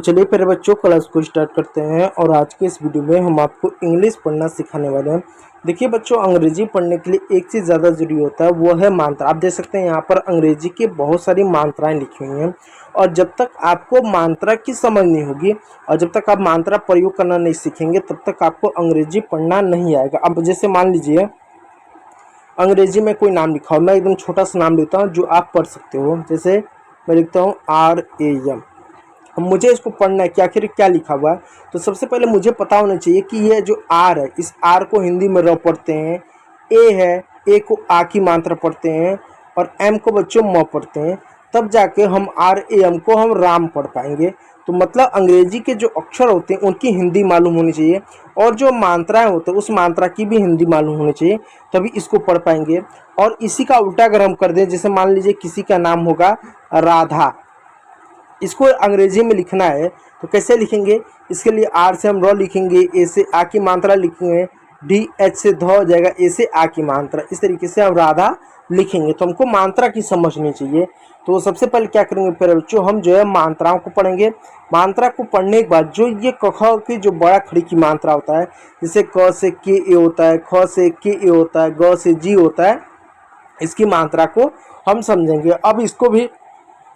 चलिए फिर बच्चों क्लास को स्टार्ट करते हैं और आज के इस वीडियो में हम आपको इंग्लिश पढ़ना सिखाने वाले हैं। देखिए बच्चों, अंग्रेजी पढ़ने के लिए एक चीज़ ज़्यादा ज़रूरी होता है, वो है मात्रा। आप देख सकते हैं यहाँ पर अंग्रेजी की बहुत सारी मात्राएं लिखी हुई हैं और जब तक आपको मात्रा की समझ नहीं होगी और जब तक आप मात्रा प्रयोग करना नहीं सीखेंगे तब तक आपको अंग्रेजी पढ़ना नहीं आएगा। अब जैसे मान लीजिए अंग्रेजी में कोई नाम लिखा हो, मैं एकदम छोटा सा नाम लिखता हूँ जो आप पढ़ सकते हो। जैसे मैं लिखता हूँ RAM। अब मुझे इसको पढ़ना है कि आखिर क्या लिखा हुआ है। तो सबसे पहले मुझे पता होना चाहिए कि ये जो R है, इस R को हिंदी में र पढ़ते हैं, A है, A को आ की मात्रा पढ़ते हैं और M को बच्चों म पढ़ते हैं, तब जाके हम RAM को हम राम पढ़ पाएंगे। तो मतलब अंग्रेजी के जो अक्षर होते हैं उनकी हिंदी मालूम होनी चाहिए और जो मात्राएं होते हैं उस मात्रा की भी हिंदी मालूम होनी चाहिए, तभी इसको पढ़ पाएंगे। और इसी का उल्टा अगर हम कर दें, जैसे मान लीजिए किसी का नाम होगा राधा, इसको अंग्रेजी में लिखना है तो कैसे लिखेंगे? इसके लिए R से हम र लिखेंगे, A से आ की मात्रा लिखेंगे, DH से ध हो जाएगा, A से आ की मात्रा, इस तरीके से हम राधा लिखेंगे। तो हमको मात्रा की समझनी चाहिए। तो सबसे पहले क्या करेंगे फिर बच्चों, हम जो है मात्राओं को पढ़ेंगे। मात्रा को पढ़ने के बाद जो ये क ख की जो बड़ा खड़ी की मात्रा होता है, जैसे क से के ए होता है, ख से के ए होता है, ग से जी होता है, इसकी मात्रा को हम समझेंगे। अब इसको भी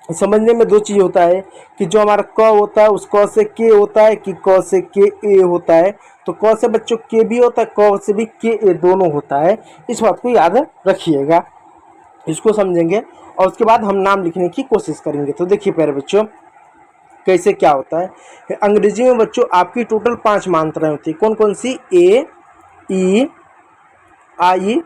समझने में दो चीज़ होता है कि जो हमारा क होता है उस क से के होता है कि क से के ए होता है। तो क से बच्चों के भी होता है, क से भी के ए दोनों होता है। इस बात को याद रखिएगा, इसको समझेंगे और उसके बाद हम नाम लिखने की कोशिश करेंगे। तो देखिए प्यारे बच्चों कैसे क्या होता है। अंग्रेजी में बच्चों आपकी टोटल 5 मात्राएं होती है। कौन कौन सी? A, E, I,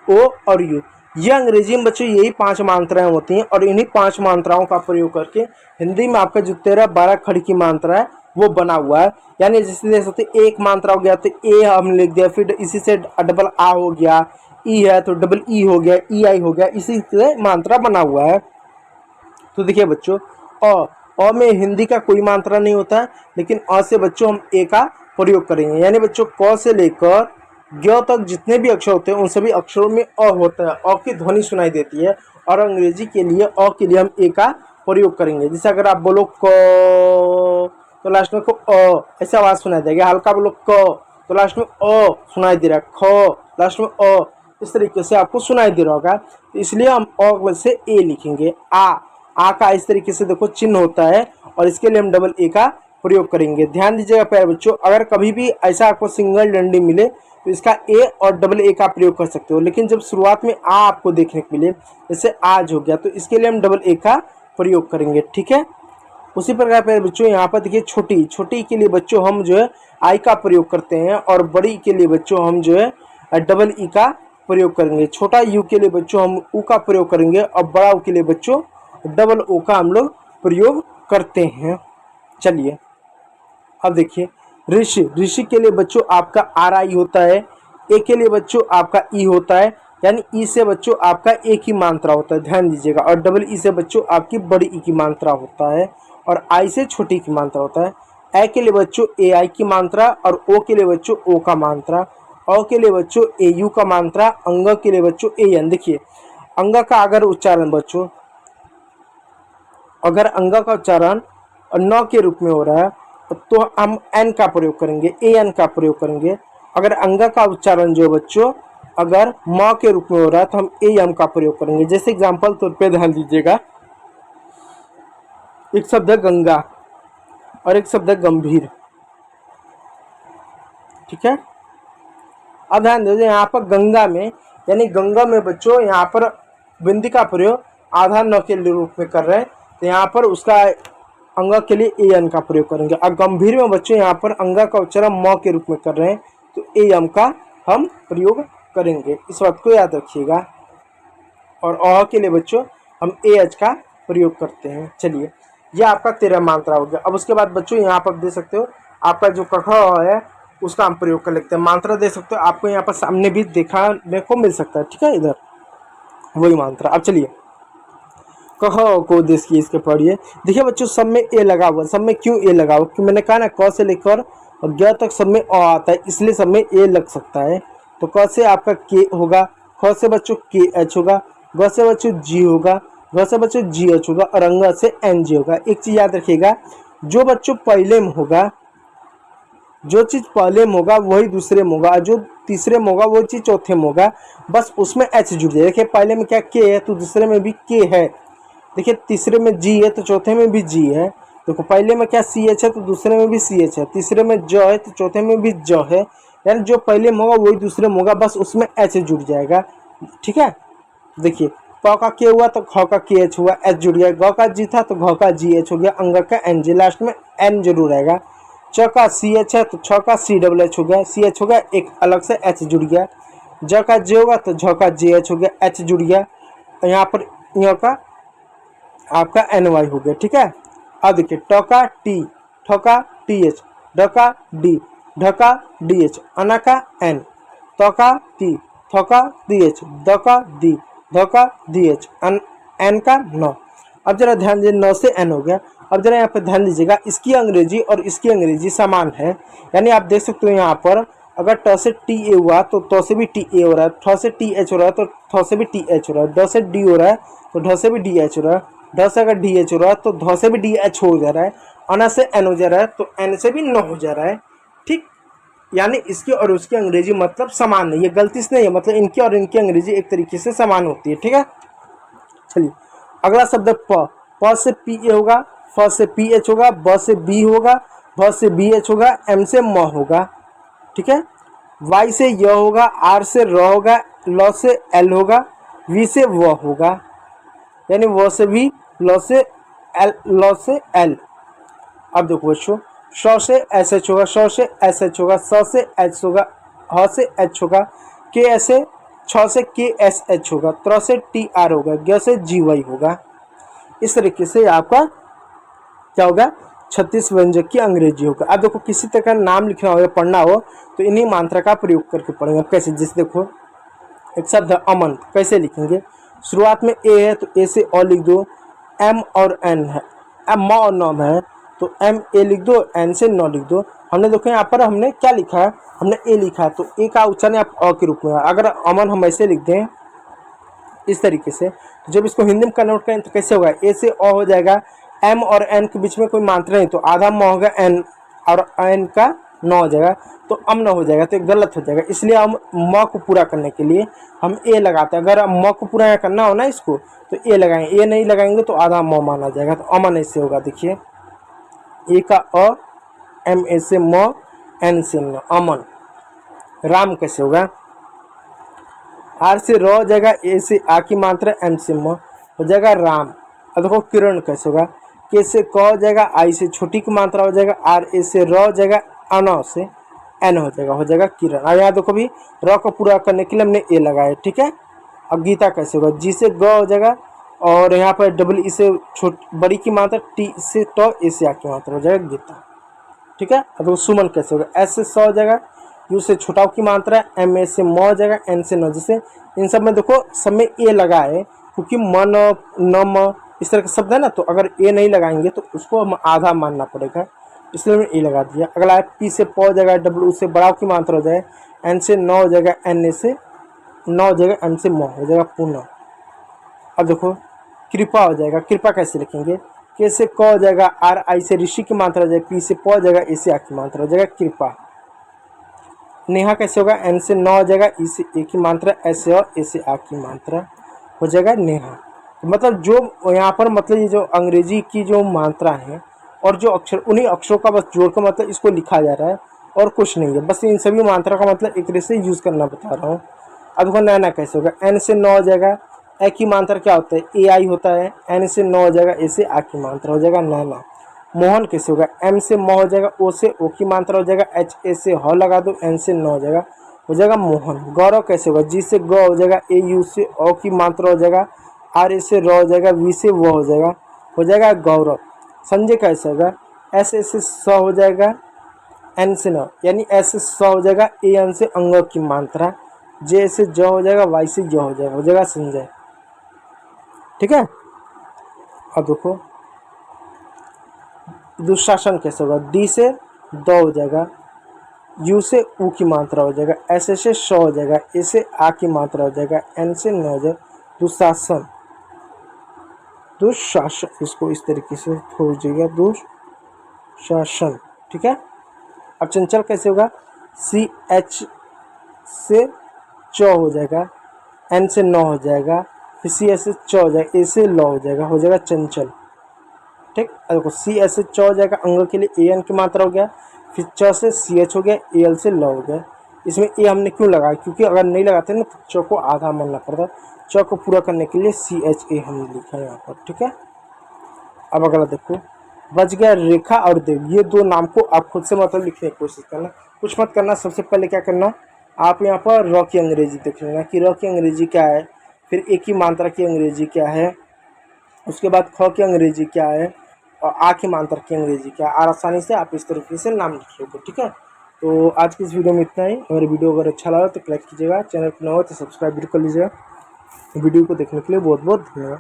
O और U। ये अंग्रेजी में बच्चों यही 5 मात्राएं होती हैं और इन्हीं 5 मात्राओं का प्रयोग करके हिंदी में आपका जो 13-12 खड़ी की मात्रा है वो बना हुआ है। यानी जैसे देख सकते एक मात्रा हो गया तो ए हम लिख दिया, फिर इसी से डबल आ हो गया, ई है तो डबल ई हो गया, ई आई हो गया, इसी से मात्रा बना हुआ है। तो देखिए बच्चों अ में हिंदी का कोई मात्रा नहीं होता है, लेकिन अ से बच्चों हम ए का प्रयोग करेंगे। यानी बच्चों क से लेकर ज्ञ तक जितने भी अक्षर होते हैं उन सभी अक्षरों में अ होता है, अ की ध्वनि सुनाई देती है और अंग्रेजी के लिए अ के लिए हम ए का प्रयोग करेंगे। जैसे अगर आप बोलो क तो लास्ट में को अ ऐसे आवाज़ सुनाई देगा, हल्का बोलो क तो लास्ट में अ सुनाई दे रहा है, ख लास्ट में अ, इस तरीके से आपको सुनाई दे रहा होगा। तो इसलिए हम अ से ए लिखेंगे। आ का इस तरीके से देखो चिन्ह होता है और इसके लिए हम डबल ए का प्रयोग करेंगे। ध्यान दीजिएगा प्यारे बच्चों, अगर कभी भी ऐसा आपको सिंगल डंडी मिले तो इसका ए और डबल ए का प्रयोग कर सकते हो, लेकिन जब शुरुआत में आ आपको देखने को मिले जैसे आज हो गया तो इसके लिए हम डबल ए का प्रयोग करेंगे। ठीक है, उसी प्रकार प्यारे बच्चों यहाँ पर देखिए छोटी के लिए बच्चों हम जो है आई का प्रयोग करते हैं और बड़ी के लिए बच्चों हम जो है डबल ई का प्रयोग करेंगे। छोटा यू के लिए बच्चों हम ऊ का प्रयोग करेंगे और बड़ा ऊ के लिए बच्चों डबल ओ का हम लोग प्रयोग करते हैं। चलिए अब देखिए ऋषि के लिए बच्चों आपका RI होता है, ए के लिए बच्चों आपका ई होता है, यानी ई से बच्चों आपका ए की मात्रा होता है, ध्यान दीजिएगा, और डबल ई से बच्चों आपकी बड़ी ई की मात्रा होता है और आई से छोटी की मात्रा होता है। ए के लिए बच्चों AI की मात्रा और ओ के लिए बच्चों ओ का मात्रा, औ के लिए बच्चों AU का मात्रा, अंग के लिए बच्चों AN। देखिए अंग का अगर उच्चारण बच्चों, अगर अंग का उच्चारण न के रूप में हो रहा है तो हम एन का प्रयोग करेंगे, AN का प्रयोग करेंगे। अगर अंग का उच्चारण जो बच्चों अगर म के रूप में हो रहा है तो हम AM का प्रयोग करेंगे। जैसे एग्जांपल तौर पे ध्यान दीजिएगा, एक शब्द है गंगा और एक शब्द है गंभीर। ठीक है, अब ध्यान दीजिए यहाँ पर गंगा में, यानी गंगा में बच्चों यहाँ पर बिंदी का प्रयोग आधा न के रूप में कर रहे हैं तो यहाँ पर उसका अंग के लिए AN का प्रयोग करेंगे। और गंभीर में बच्चों यहाँ पर अंग का उच्चारण म के रूप में कर रहे हैं तो AM का हम प्रयोग करेंगे। इस बात को याद रखिएगा। और अ के लिए बच्चों हम AH का प्रयोग करते हैं। चलिए यह आपका 13 मात्रा हो गया। अब उसके बाद बच्चों यहाँ पर दे सकते हो आपका जो क है उसका हम प्रयोग कर लेते हैं। मात्रा दे सकते हो, आपको यहाँ पर सामने भी देखने को मिल सकता है। ठीक है, इधर वही मात्रा। अब चलिए कह को देश की इसके पढ़िए। देखिए बच्चों सब में ए लगा हुआ, सब में क्यों ए लगा हुआ? क्योंकि मैंने कहा ना क से लेकर और ज्ञ तक सब में अ आता है, इसलिए सब में ए लग सकता है। तो क से आपका के होगा, ख से बच्चों के एच होगा, ग से बच्चों जी होगा, घ से बच्चों जी एच होगा और अंग से एन जी होगा। एक चीज याद रखिएगा, जो बच्चों पहले में होगा, जो चीज़ पहले में होगा वही दूसरे में होगा, जो तीसरे में होगा वो चीज़ चौथे में होगा, बस उसमें एच जुड़ जाए। देखिए पहले में क्या के है तो दूसरे में भी के है, देखिए तीसरे में जी है तो चौथे में भी जी है। देखो पहले में क्या सी एच है तो दूसरे में भी सी एच है, तीसरे में ज है तो चौथे में भी ज है, यानी जो पहले में होगा वही दूसरे में होगा, बस उसमें एच जुड़ जाएगा। ठीक है, देखिए प का के हुआ तो ख का के एच हुआ, एच जुड़ गया। ग का जी था तो घ का जी एच हो गया, अंग का एन जी, लास्ट में एन जरूर आएगा। च का सी एच है तो छ का सी डबल एच हो गया, सी एच हो गया, एक अलग से एच जुड़ गया। ज का जे होगा तो झ का जे एच हो गया, एच जुड़ गया। यहाँ पर यहाँ का आपका एन वाई हो गया। ठीक है, अब देखिए ट का टी, ठ का टी एच, ड का डी, ढ का डी एच, अना का एन, त का ती, थ का दी एच, द का दी, ध का दी एच, एन का न। अब जरा ध्यान दीजिए, न से एन हो गया। अब जरा यहाँ पर ध्यान दीजिएगा, इसकी अंग्रेजी और इसकी अंग्रेजी समान है, यानी आप देख सकते हो यहाँ पर अगर ट से टी ए हुआ तो त से भी टी ए हो रहा है, ठ से टी एच हो रहा है तो थ से भी टी एच हो रहा है, ड से डी हो रहा है तो ढ से भी डी एच हो रहा है, ढ से अगर डी एच हो रहा है तो ध से भी डी एच हो जा रहा है, अना से एन हो जा रहा है तो एन से भी न हो जा रहा है। ठीक, यानी इसकी और उसकी अंग्रेजी मतलब समान नहीं है, गलती से नहीं है, मतलब इनकी और इनकी अंग्रेजी एक तरीके से समान होती है। ठीक है, चलिए अगला शब्द प से पी ए होगा, फ से पी एच होगा, ब से बी होगा, भ से बी एच होगा, एम से म होगा। ठीक है, वाई से य होगा, आर से र होगा, ल से एल होगा, वी से व होगा, यानी व से वी, ल से एल, ल से एल। अब देखो बच्चों, श से एस एच होगा, श से एस एच होगा, स से एच होगा, ह से एच होगा, के एस से, छ से के एस एच होगा, त्र से टी आर होगा, ग से जी वाई होगा। इस तरीके से आपका क्या होगा, 36 व्यंजक की अंग्रेजी होगा। अब देखो किसी तरह का नाम लिखना हो या पढ़ना हो तो इन्हीं मात्रा का प्रयोग करके पढ़ेंगे। कैसे, जैसे देखो एक शब्द है अमन, कैसे लिखेंगे, शुरुआत में ए है तो ए से अ लिख दो, एम और एन है, एम और नॉम है तो एम ए लिख दो, एन से न लिख दो। हमने देखो यहाँ पर हमने क्या लिखा है, हमने ए लिखा है तो ए का उच्चारण आप अ के रूप में, अगर अमन हम ऐसे लिख दें इस तरीके से, तो जब इसको हिंदी में कन्वर्ट करें तो कैसे होगा, ए से अ हो जाएगा, एम और एन के बीच में कोई मात्रा नहीं तो आधा म होगा एन और एन का न हो जाएगा तो अम्न हो जाएगा, तो गलत हो जाएगा। इसलिए हम म को पूरा करने के लिए हम ए लगाते हैं। अगर म को पूरा यहाँ करना हो ना इसको तो ए लगाएंगे, ए नहीं लगाएंगे तो आधा म माना जाएगा, तो अमन ऐसे होगा। देखिए ए का अ, एम ए से म, एन से न, अमन। राम कैसे होगा, आर से र हो जाएगा, ए से आ की मात्रा, एम से म हो जाएगा राम। अब देखो किरण कैसे होगा, के से क हो जाएगा, आई से छोटी की मात्रा हो जाएगा, आर ए से र हो जाएगा, अन से एन हो जाएगा किरण। अब यहाँ देखो भी र को पूरा करने के लिए हमने ए लगाया। ठीक है, अब गीता कैसे होगा, जी से ग हो जाएगा और यहाँ पर डबल ई से बड़ी की मात्रा, टी से ट, ए से आ की मात्रा हो जाएगा गीता। ठीक है, अब देखो सुमन कैसे होगा, एस से स हो जाएगा, यू से छोटा की मात्रा, एम ए से म हो जाएगा, एन से न। जैसे इन सब में देखो सब में ए लगा है क्योंकि मन न म इस तरह के शब्द है ना, तो अगर ए नहीं लगाएंगे तो उसको हम आधा मानना पड़ेगा, इसलिए मैंने ए लगा दिया। अगला है पी से प हो जाएगा, डब्ल्यू से बड़ा की मात्रा हो जाएगा, एन से न हो जाएगा, एन ए से न हो जाएगा, एम से म हो जाएगा पुनः। अब देखो कृपा हो जाएगा, कृपा कैसे लिखेंगे, के से क हो जाएगा, आर आई से ऋषि की मात्रा हो जाएगा, पी से प हो जाएगा, ए से आ की मात्रा हो जाएगा कृपा। नेहा कैसे होगा, एन से न हो जाएगा, ई से ए की मात्रा, एस से ए से आ की मात्रा हो जाएगा नेहा। तो मतलब जो यहाँ पर मतलब ये जो अंग्रेजी की जो मात्रा है और जो अक्षर, उन्हीं अक्षरों का बस जोड़कर मतलब इसको लिखा जा रहा है और कुछ नहीं है, बस इन सभी मात्रा का मतलब एक तरह से यूज़ करना बता रहा हूँ। अब देखो नैना कैसे होगा, एन से न हो जाएगा, ए की मात्रा क्या होता है, ए आई होता है, एन से न हो जाएगा, ए से आ की मात्रा हो जाएगा नैना। मोहन कैसे होगा, एम से म हो जाएगा, ओ से ओ की मात्रा हो जाएगा, एच ए से ह लगा दो, एन से न हो जाएगा मोहन। गौरव कैसे होगा, जी से ग हो जाएगा, ए यू से ओ की मात्रा हो जाएगा, आर ए से र हो जाएगा, वी से व हो जाएगा गौरव। संजय कैसे होगा, एस ए से स हो जाएगा, एन से न, यानी एस से स हो जाएगा, ए एन से अंग की मात्रा, जे से ज हो जाएगा, वाई से ज हो जाएगा संजय। ठीक है, अब देखो दुशासन कैसे होगा, डी से द हो जाएगा, यू से ऊ की मात्रा हो जाएगा, एस से श हो जाएगा, ए से आ की मात्रा हो जाएगा, एन से न हो जाएगा दुशासन। दुशासन, इसको इस तरीके से हो जाएगा शासन, ठीक है। अब चंचल कैसे होगा, CH से च हो जाएगा, N से न हो जाएगा, फिर CS से च हो जाएगा, A से ल हो जाएगा चंचल, ठीक। देखो CS से च हो जाएगा, अंग के लिए AN की मात्रा हो गया, फिर च से CH हो गया, AL से ल हो गया। इसमें ए हमने क्यों लगाया, क्योंकि अगर नहीं लगाते ना तो च को आधा मानना पड़ता, च को पूरा करने के लिए CHA हमने लिखा है यहाँ पर, ठीक है। अब अगला देखो, बच गया रेखा और देव, ये दो नाम को आप खुद से मतलब लिखने की कोशिश करना, कुछ मत करना। सबसे पहले क्या करना, आप यहाँ पर र की अंग्रेजी देख लेना कि र की अंग्रेजी क्या है, फिर ए की मात्रा की अंग्रेजी क्या है, उसके बाद ख की अंग्रेजी क्या है, और आ की मात्रा की अंग्रेजी क्या है। और आसानी से आप इस तरीके से नाम लिख लोगे, ठीक है। तो आज की इस वीडियो में इतना ही। अगर वीडियो अगर अच्छा लगा तो लाइक कीजिएगा, चैनल पर नया हो तो सब्सक्राइब भी कर लीजिएगा। वीडियो को देखने के लिए बहुत बहुत धन्यवाद।